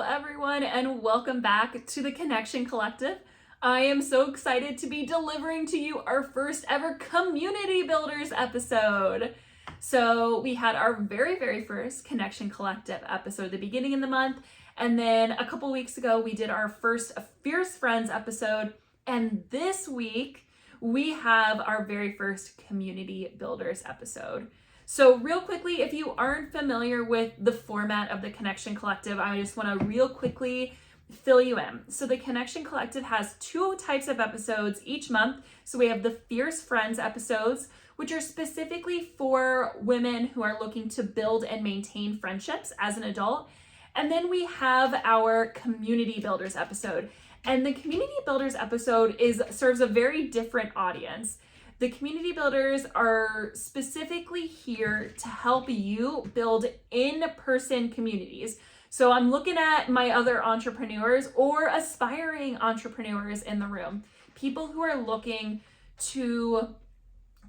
everyone, and welcome back to the Connection Collective. I am so excited to be delivering to you our first ever Community Builders episode. So we had our very first Connection Collective episode at the beginning of the month, and then a couple weeks ago we did our first Fierce Friends episode, and this week we have our very first Community Builders episode. So real quickly, if you aren't familiar with the format of the Connection Collective, I just want to real quickly fill you in. So the Connection Collective has two types of episodes each month. So we have the Fierce Friends episodes, which are specifically for women who are looking to build and maintain friendships as an adult. And then we have our Community Builders episode. And the Community Builders episode serves a very different audience. The community builders are specifically here to help you build in-person communities. So I'm looking at my other entrepreneurs or aspiring entrepreneurs in the room, people who are looking to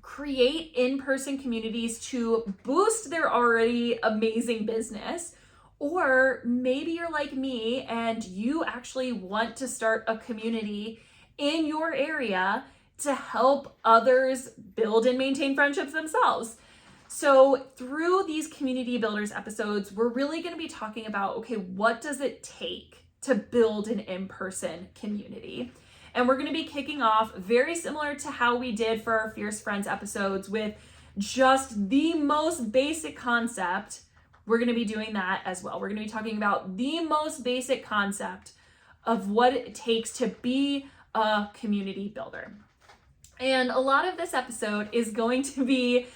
create in-person communities to boost their already amazing business. Or maybe you're like me and you actually want to start a community in your area to help others build and maintain friendships themselves. So through these Community Builders episodes, we're really going to be talking about, okay, what does it take to build an in-person community? And we're going to be kicking off very similar to how we did for our Fierce Friends episodes with just the most basic concept. We're going to be doing that as well. We're going to be talking about the most basic concept of what it takes to be a community builder. And a lot of this episode is going to be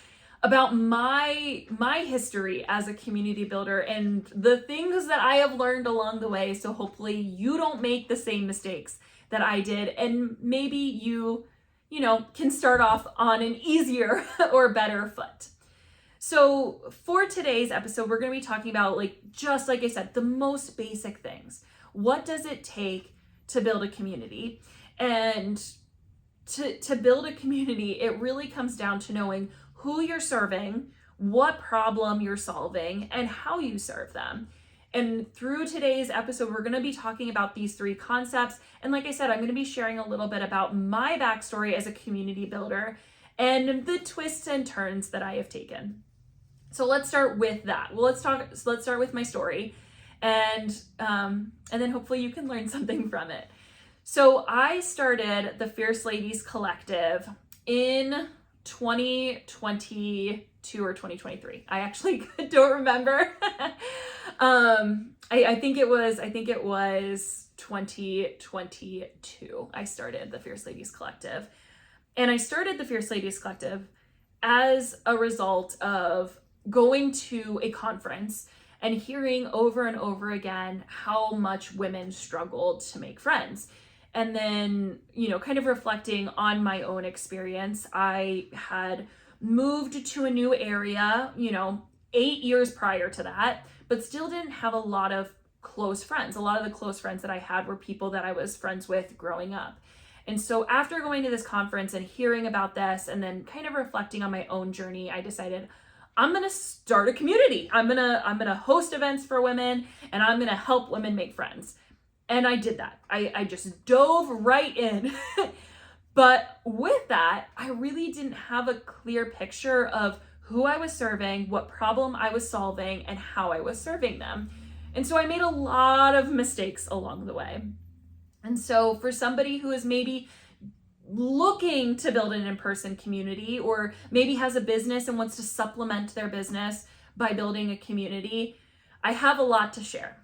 about my history as a community builder and the things that I have learned along the way. So hopefully you don't make the same mistakes that I did, and maybe you can start off on an easier or better foot. So for today's episode, we're going to be talking about, just like I said, the most basic things. What does it take to build a community? And to build a community, it really comes down to knowing who you're serving, what problem you're solving, and how you serve them. And through today's episode, we're going to be talking about these three concepts. And like I said, I'm going to be sharing a little bit about my backstory as a community builder and the twists and turns that I have taken. So let's start with that. Well, let's start with my story, and then hopefully you can learn something from it. So I started the Fierce Ladies Collective in 2022 or 2023. I actually don't remember. I think it was 2022. I started the Fierce Ladies Collective. And I started the Fierce Ladies Collective as a result of going to a conference and hearing over and over again how much women struggled to make friends. And then, kind of reflecting on my own experience, I had moved to a new area, 8 years prior to that, but still didn't have a lot of close friends. A lot of the close friends that I had were people that I was friends with growing up. And so after going to this conference and hearing about this and then kind of reflecting on my own journey, I decided I'm going to start a community. I'm going to host events for women, and I'm going to help women make friends. And I did that. I just dove right in. But with that, I really didn't have a clear picture of who I was serving, what problem I was solving, and how I was serving them. And so I made a lot of mistakes along the way. And so for somebody who is maybe looking to build an in-person community, or maybe has a business and wants to supplement their business by building a community, I have a lot to share.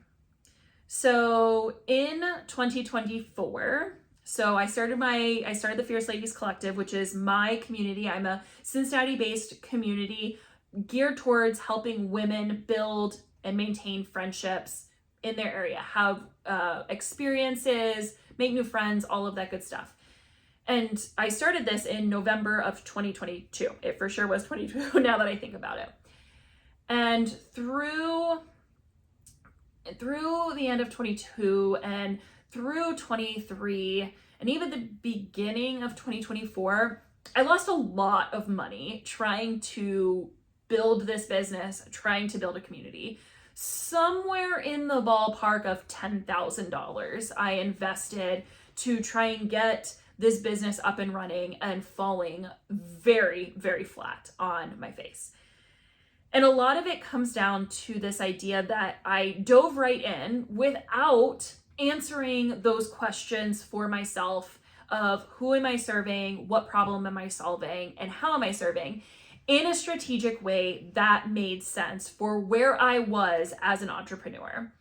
So in 2024, I started the Fierce Ladies Collective, which is my community. I'm a Cincinnati-based community geared towards helping women build and maintain friendships in their area, have experiences, make new friends, all of that good stuff. And I started this in November of 2022. It for sure was 22 now that I think about it. And through the end of 22 and through 23 and even the beginning of 2024, I lost a lot of money trying to build this business, trying to build a community. somewhere in the ballpark of $10,000 I invested to try and get this business up and running and falling very, very flat on my face. And a lot of it comes down to this idea that I dove right in without answering those questions for myself of who am I serving, what problem am I solving, and how am I serving in a strategic way that made sense for where I was as an entrepreneur.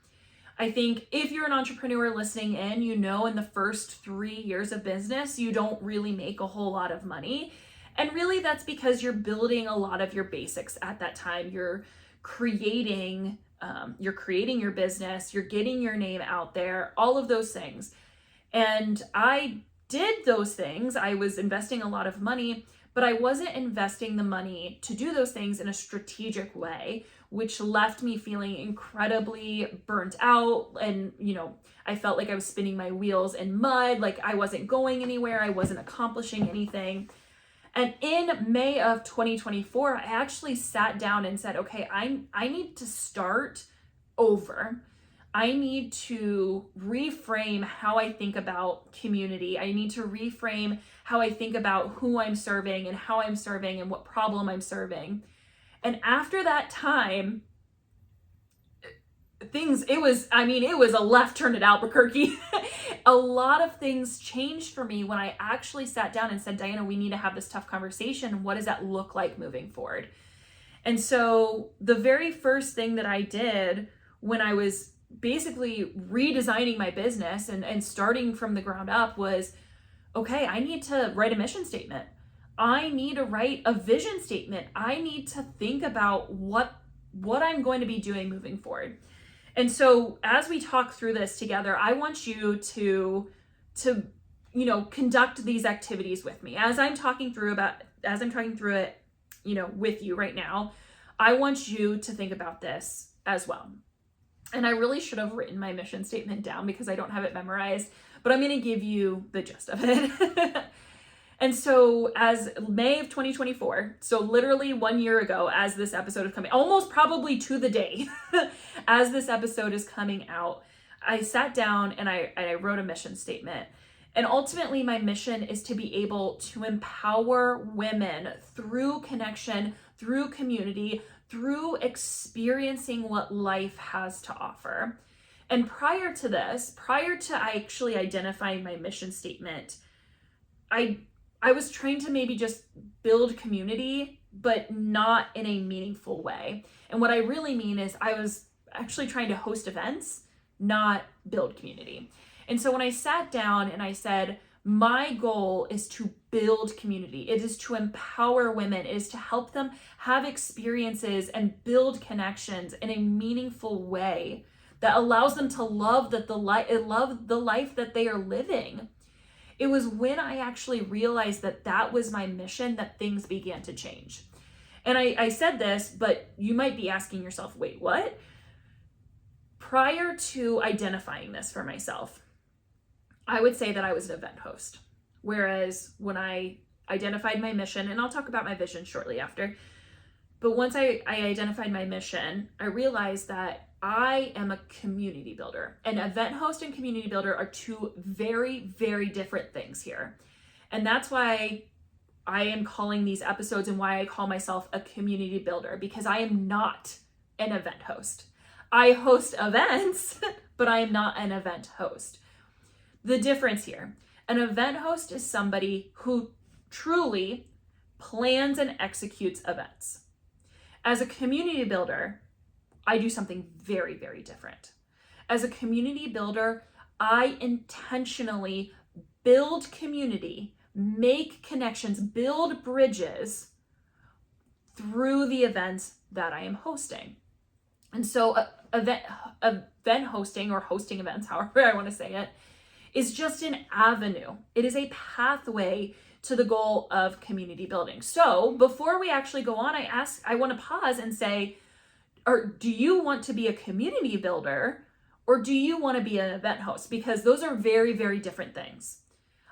I think if you're an entrepreneur listening in, you know in the first 3 years of business, you don't really make a whole lot of money. And really that's because you're building a lot of your basics at that time. You're creating your business, you're getting your name out there, all of those things. And I did those things. I was investing a lot of money, but I wasn't investing the money to do those things in a strategic way, which left me feeling incredibly burnt out. And, I felt like I was spinning my wheels in mud, like I wasn't going anywhere, I wasn't accomplishing anything. And in May of 2024, I actually sat down and said, okay, I need to start over. I need to reframe how I think about community. I need to reframe how I think about who I'm serving and how I'm serving and what problem I'm serving. And after that time, it was a left turn at Albuquerque. A lot of things changed for me when I actually sat down and said, Diana, we need to have this tough conversation. What does that look like moving forward? And so the very first thing that I did when I was basically redesigning my business and starting from the ground up was, okay, I need to write a mission statement. I need to write a vision statement. I need to think about what I'm going to be doing moving forward. And so as we talk through this together, I want you to conduct these activities with me. As I'm talking through it, with you right now, I want you to think about this as well. And I really should have written my mission statement down because I don't have it memorized, but I'm going to give you the gist of it. And so as May of 2024, so literally 1 year ago, as this episode is coming, almost probably to the day, as this episode is coming out, I sat down and I wrote a mission statement. And ultimately my mission is to be able to empower women through connection, through community, through experiencing what life has to offer. And prior to actually identifying my mission statement, I was trying to maybe just build community, but not in a meaningful way. And what I really mean is I was actually trying to host events, not build community. And so when I sat down and I said, my goal is to build community. It is to empower women. It is to help them have experiences and build connections in a meaningful way that allows them to love the life that they are living. It was when I actually realized that was my mission that things began to change. And I said this, but you might be asking yourself, wait, what? Prior to identifying this for myself, I would say that I was an event host. Whereas when I identified my mission, and I'll talk about my vision shortly after, but once I identified my mission, I realized that I am a community builder. An event host and community builder are two very, very different things here. And that's why I am calling these episodes and why I call myself a community builder, because I am not an event host. I host events, but I am not an event host. The difference here, an event host is somebody who truly plans and executes events. As a community builder, I do something very, very different. As a community builder, I intentionally build community, make connections, build bridges through the events that I am hosting. And so event hosting, or hosting events, however I want to say it, is just an avenue. It is a pathway to the goal of community building. So before we actually go on, I want to pause and say, do you want to be a community builder, or do you want to be an event host? Because those are very, very different things.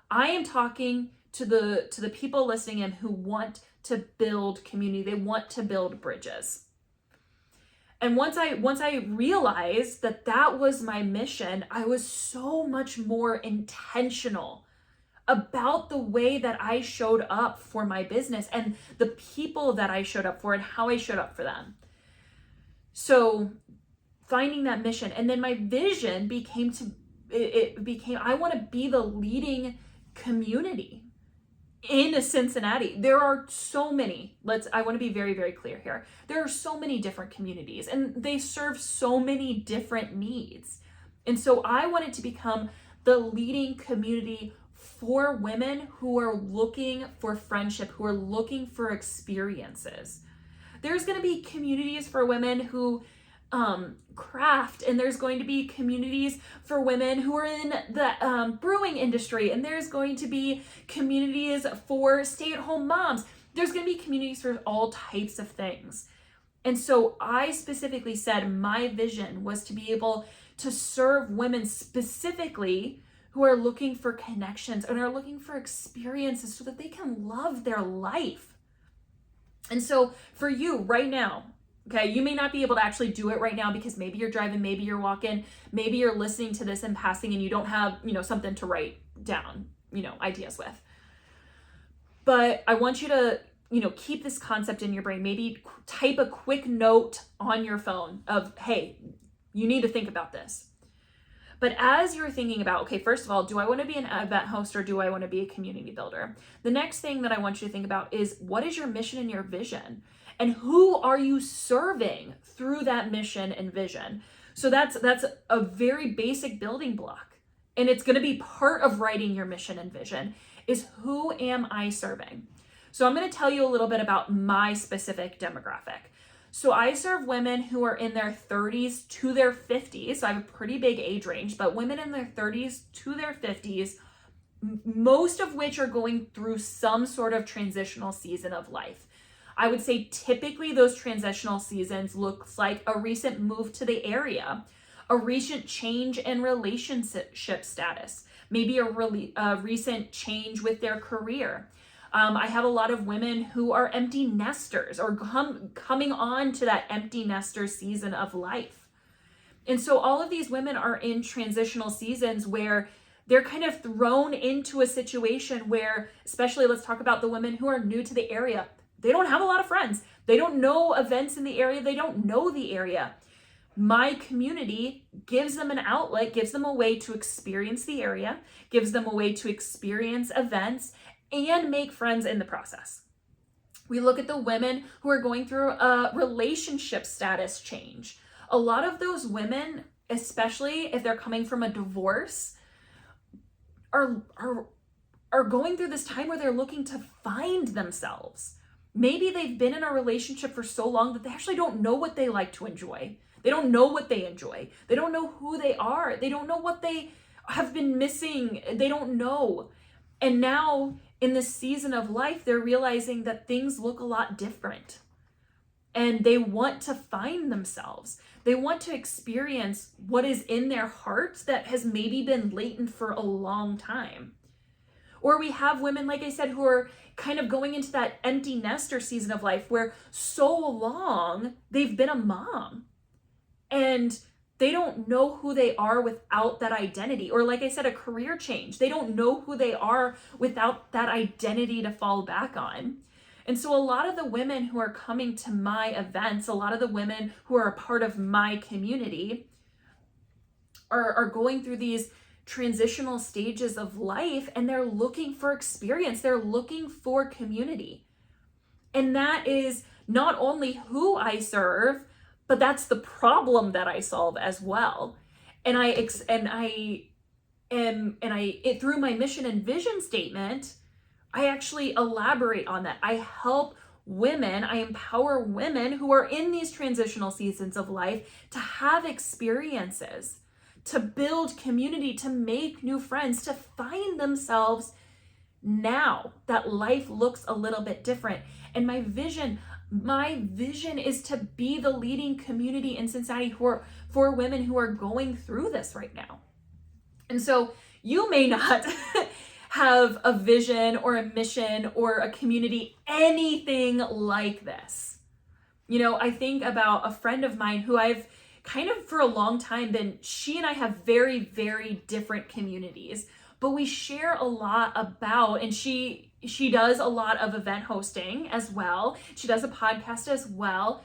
I am talking to the people listening in who want to build community. They want to build bridges. And once I realized that that was my mission, I was so much more intentional about the way that I showed up for my business and the people that I showed up for and how I showed up for them. So finding that mission, and then my vision became I want to be the leading community in Cincinnati. There are so many, I want to be very, very clear here. There are so many different communities and they serve so many different needs. And so I wanted to become the leading community for women who are looking for friendship, who are looking for experiences. There's going to be communities for women who craft, and there's going to be communities for women who are in the brewing industry, and there's going to be communities for stay-at-home moms. There's going to be communities for all types of things. And so I specifically said my vision was to be able to serve women specifically who are looking for connections and are looking for experiences so that they can love their life. And so for you right now, okay, you may not be able to actually do it right now because maybe you're driving, maybe you're walking, maybe you're listening to this in passing and you don't have, something to write down, ideas with. But I want you to, keep this concept in your brain. Maybe type a quick note on your phone of, hey, you need to think about this. But as you're thinking about, okay, first of all, do I want to be an event host or do I want to be a community builder? The next thing that I want you to think about is, what is your mission and your vision? And who are you serving through that mission and vision? So that's a very basic building block. And it's going to be part of writing your mission and vision is, who am I serving? So I'm going to tell you a little bit about my specific demographic. So I serve women who are in their 30s to their 50s. So I have a pretty big age range, but women in their 30s to their 50s, most of which are going through some sort of transitional season of life. I would say typically those transitional seasons looks like a recent move to the area, a recent change in relationship status, maybe a recent change with their career. I have a lot of women who are empty nesters or coming on to that empty nester season of life. And so all of these women are in transitional seasons where they're kind of thrown into a situation where, especially let's talk about the women who are new to the area. They don't have a lot of friends. They don't know events in the area. They don't know the area. My community gives them an outlet, gives them a way to experience the area, gives them a way to experience events, and make friends in the process. We look at the women who are going through a relationship status change. A lot of those women, especially if they're coming from a divorce, are going through this time where they're looking to find themselves. Maybe they've been in a relationship for so long that they actually don't know what they like to enjoy. They don't know what they enjoy. They don't know who they are. They don't know what they have been missing. They don't know. And now in this season of life, they're realizing that things look a lot different. And they want to find themselves. They want to experience what is in their heart that has maybe been latent for a long time. Or we have women, like I said, who are kind of going into that empty nester season of life where so long they've been a mom and they don't know who they are without that identity. Or like I said, a career change. They don't know who they are without that identity to fall back on. And so a lot of the women who are coming to my events, a lot of the women who are a part of my community are going through these transitional stages of life, and they're looking for experience. They're looking for community. And that is not only who I serve, but that's the problem that I solve as well. And through my mission and vision statement, I actually elaborate on that. I help women, I empower women who are in these transitional seasons of life to have experiences, to build community, to make new friends, to find themselves now that life looks a little bit different. And my vision is to be the leading community in Cincinnati for women who are going through this right now. And so you may not have a vision or a mission or a community, anything like this. I think about a friend of mine who I've kind of for a long time she and I have very, very different communities, but we share a lot about, and she does a lot of event hosting as well. She does a podcast as well.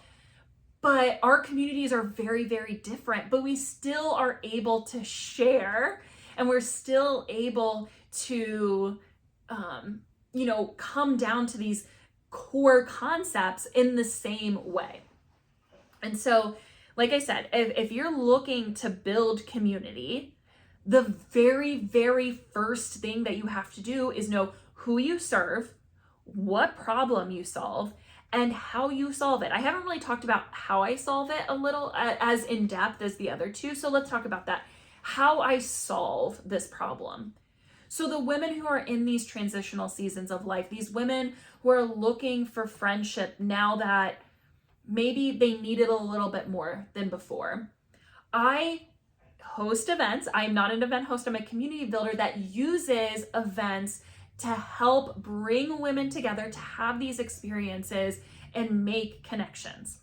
But our communities are very, very different, but we still are able to share, and we're still able to, come down to these core concepts in the same way. And so, like I said, if you're looking to build community, the very, very first thing that you have to do is know who you serve, what problem you solve, and how you solve it. I haven't really talked about how I solve it a little as in depth as the other two. So let's talk about that. How I solve this problem. So the women who are in these transitional seasons of life, these women who are looking for friendship now that maybe they need it a little bit more than before. I host events. I'm not an event host. I'm a community builder that uses events to help bring women together to have these experiences and make connections.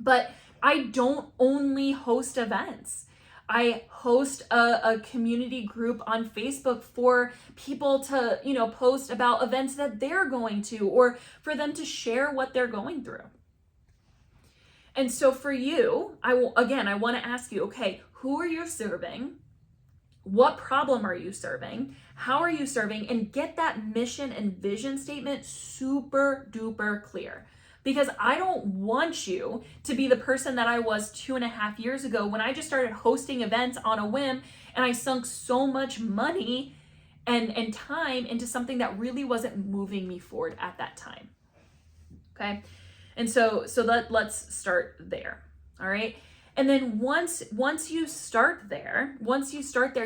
But I don't only host events. I host a community group on Facebook for people to, post about events that they're going to, or for them to share what they're going through. And so for you, I want to ask you, okay, who are you serving? What problem are you serving? How are you serving? And get that mission and vision statement super duper clear. Because I don't want you to be the person that I was 2.5 years ago when I just started hosting events on a whim, and I sunk so much money and time into something that really wasn't moving me forward at that time. Okay? And so let's start there. All right? And then once you start there,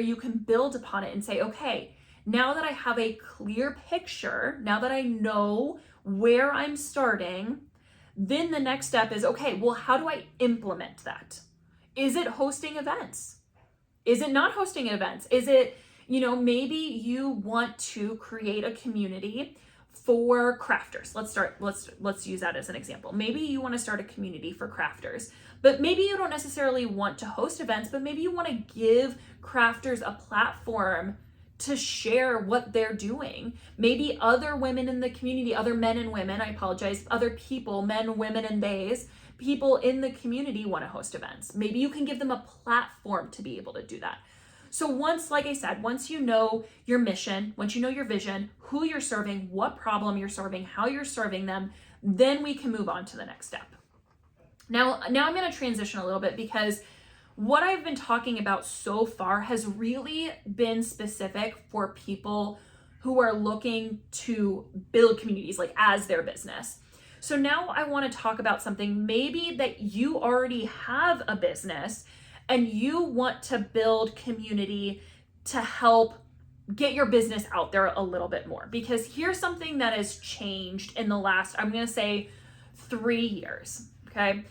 you can build upon it and say, okay, now that I have a clear picture, now that I know where I'm starting, then the next step is, okay, well, how do I implement that? Is it hosting events? Is it not hosting events? Is it, maybe you want to create a community for crafters. Let's use that as an example. Maybe you want to start a community for crafters, but maybe you don't necessarily want to host events, but maybe you want to give crafters a platform to share what they're doing. Maybe other women in the community, other men and women, other people, men, women, and theys, people in the community want to host events. Maybe you can give them a platform to be able to do that. So once you know your mission, once you know your vision, who you're serving, what problem you're serving, how you're serving them, then we can move on to the next step. Now I'm going to transition a little bit, because what I've been talking about so far has really been specific for people who are looking to build communities like as their business. So now I want to talk about something maybe that you already have a business and you want to build community to help get your business out there a little bit more. Because here's something that has changed in the last, I'm going to say 3 years. Okay.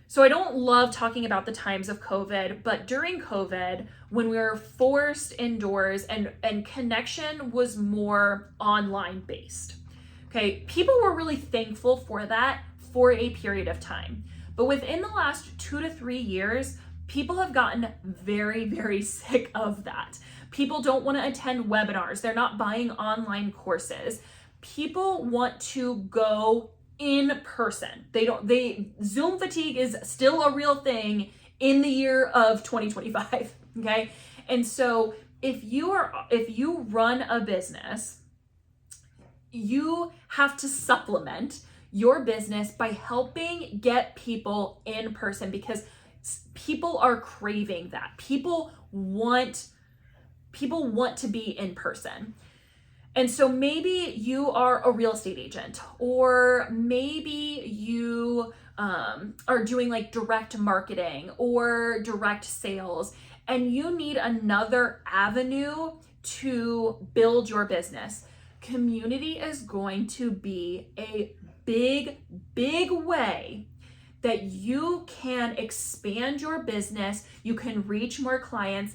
So I don't love talking about the times of COVID, but during COVID, when we were forced indoors and connection was more online based, okay, people were really thankful for that for a period of time. But within the last 2 to 3 years, people have gotten very, very sick of that. People don't want to attend webinars. They're not buying online courses. People want to go in person. Zoom fatigue is still a real thing in the year of 2025. Okay. And so if you run a business, you have to supplement your business by helping get people in person, because people are craving that. People want to be in person. And so maybe you are a real estate agent, or maybe you are doing like direct marketing or direct sales, and you need another avenue to build your business. Community is going to be a big, big way that you can expand your business, you can reach more clients,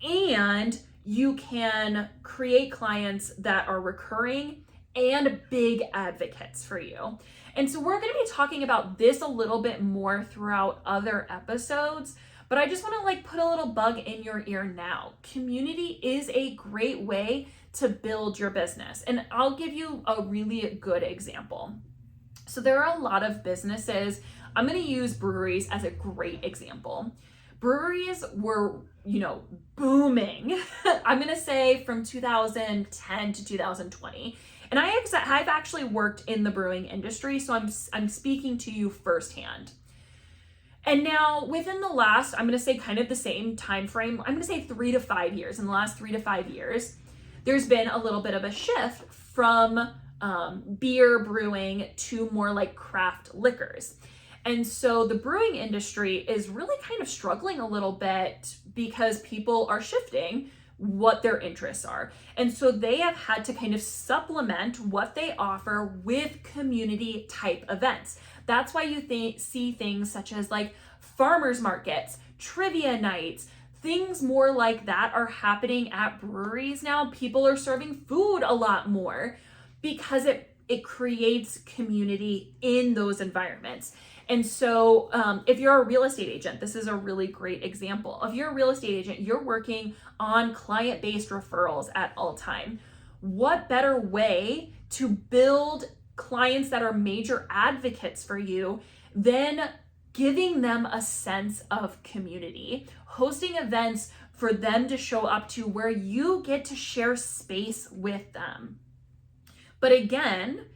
and you can create clients that are recurring and big advocates for you. And so we're going to be talking about this a little bit more throughout other episodes, but I just want to like put a little bug in your ear now. Community is a great way to build your business. And I'll give you a really good example. So there are a lot of businesses. I'm going to use breweries as a great example. Breweries were, booming. I'm going to say from 2010 to 2020. And I've actually worked in the brewing industry, so I'm speaking to you firsthand. And now within the last, I'm going to say kind of the same time frame, I'm going to say 3 to 5 years. In the last 3 to 5 years, there's been a little bit of a shift from beer brewing to more like craft liquors. And so the brewing industry is really kind of struggling a little bit because people are shifting what their interests are. And so they have had to kind of supplement what they offer with community type events. That's why you see things such as like farmers markets, trivia nights, things more like that are happening at breweries now. People are serving food a lot more because it creates community in those environments. And so if you're a real estate agent, this is a really great example. If you're a real estate agent, you're working on client-based referrals at all time. What better way to build clients that are major advocates for you than giving them a sense of community, hosting events for them to show up to where you get to share space with them. But again,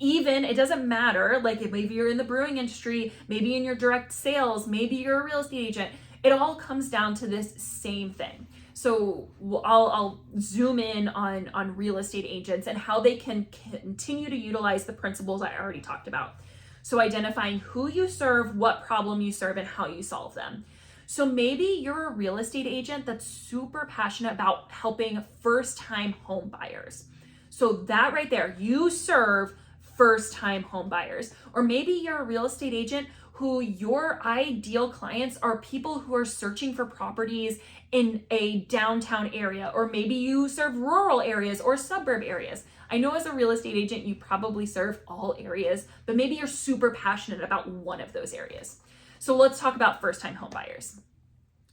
even it doesn't matter, like if maybe you're in the brewing industry, maybe in your direct sales, maybe you're a real estate agent, it all comes down to this same thing. So I'll zoom in on real estate agents and how they can continue to utilize the principles I already talked about. So identifying who you serve, what problem you serve, and how you solve them. So maybe you're a real estate agent that's super passionate about helping first-time home buyers. So that right there, you serve first-time home buyers. Or maybe you're a real estate agent who your ideal clients are people who are searching for properties in a downtown area, or maybe you serve rural areas or suburb areas. I know as a real estate agent, you probably serve all areas, but maybe you're super passionate about one of those areas. So let's talk about first-time home buyers.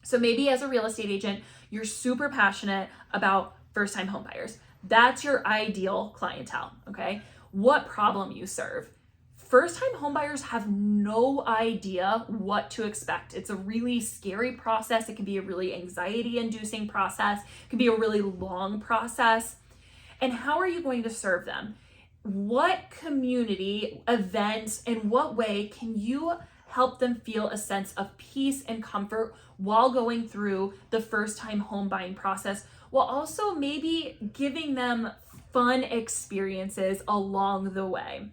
So maybe as a real estate agent, you're super passionate about first-time home buyers. That's your ideal clientele, okay? What problem you serve. First-time homebuyers have no idea what to expect. It's a really scary process. It can be a really anxiety-inducing process. It can be a really long process. And how are you going to serve them? What community, events, in what way can you help them feel a sense of peace and comfort while going through the first-time home buying process, while also maybe giving them fun experiences along the way?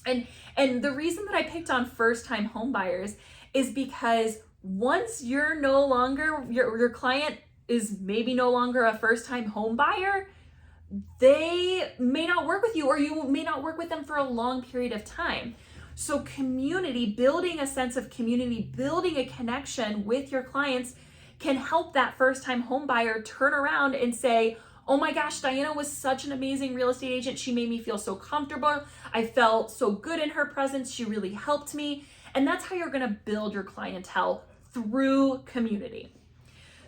And the reason that I picked on first-time home buyers is because once you're no longer, your client is maybe no longer a first-time home buyer, they may not work with you, or you may not work with them for a long period of time. So community, building a sense of community, building a connection with your clients can help that first-time home buyer turn around and say, oh my gosh, Diana was such an amazing real estate agent. She made me feel so comfortable. I felt so good in her presence. She really helped me. And that's how you're going to build your clientele, through community.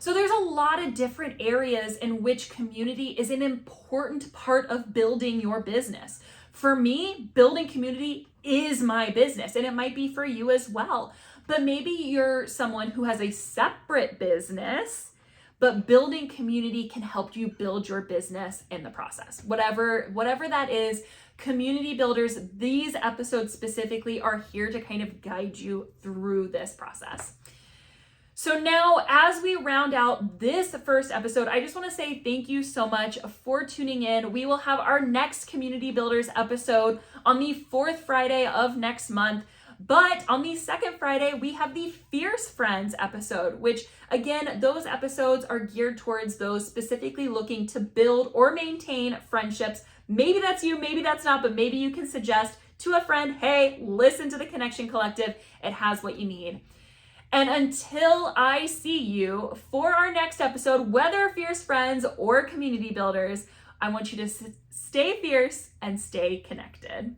So there's a lot of different areas in which community is an important part of building your business. For me, building community is my business, and it might be for you as well. But maybe you're someone who has a separate business, but building community can help you build your business in the process. Whatever that is, community builders, these episodes specifically are here to kind of guide you through this process. So now, as we round out this first episode, I just want to say thank you so much for tuning in. We will have our next Community Builders episode on the 4th Friday of next month. But on the 2nd Friday, we have the Fierce Friends episode, which again, those episodes are geared towards those specifically looking to build or maintain friendships. Maybe that's you, maybe that's not, but maybe you can suggest to a friend, hey, listen to the Connection Collective. It has what you need. And until I see you for our next episode, whether Fierce Friends or Community Builders, I want you to stay fierce and stay connected.